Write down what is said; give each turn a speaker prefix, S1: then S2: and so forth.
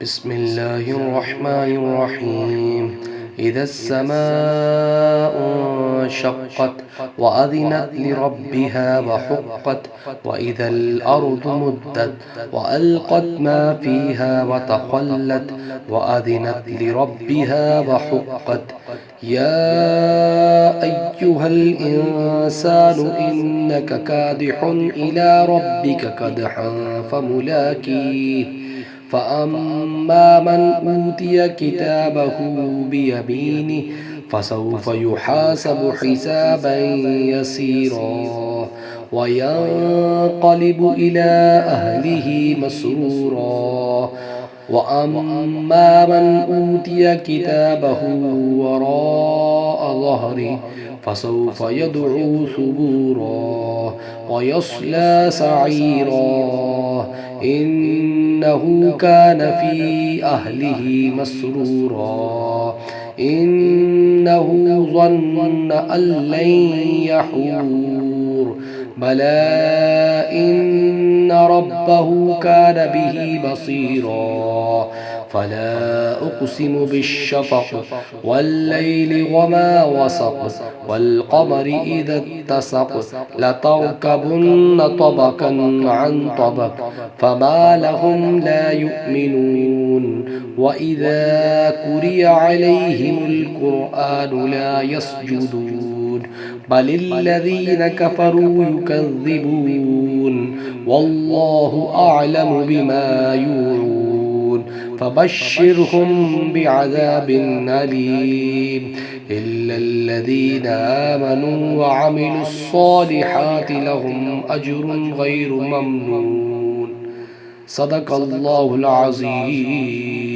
S1: بسم الله الرحمن الرحيم. إذا السماء انشقت وأذنت لربها وحقت وإذا الأرض مدت وألقت ما فيها وتخلت وأذنت لربها وحقت. يا أيها الإنسان إنك كادح إلى ربك كدحا فملاقيه. فأما من أوتي كتابه بيمينه فسوف يحاسب حسابا يسيرا وينقلب إلى أهله مسرورا. وأما من أوتي كتابه وراء ظهره فسوف يدعو ثبورا ويصلى سعيرا إنه كان في أهله مسرورا إنه ظن أن لن يحور بلى إن ربه كان به بصيرا. فلا أقسم بالشفق والليل وما وسق والقمر إذا اتسق لتركبن طبقا عن طبق فما لهم لا يؤمنون. وإذا قرئ عليهم القرآن لا يسجدون بل الذين كفروا يكذبون والله أعلم بما يوعون. فبشرهم بعذاب أليم إلا الذين آمنوا وعملوا الصالحات لهم أجر غير ممنون. صدق الله العظيم.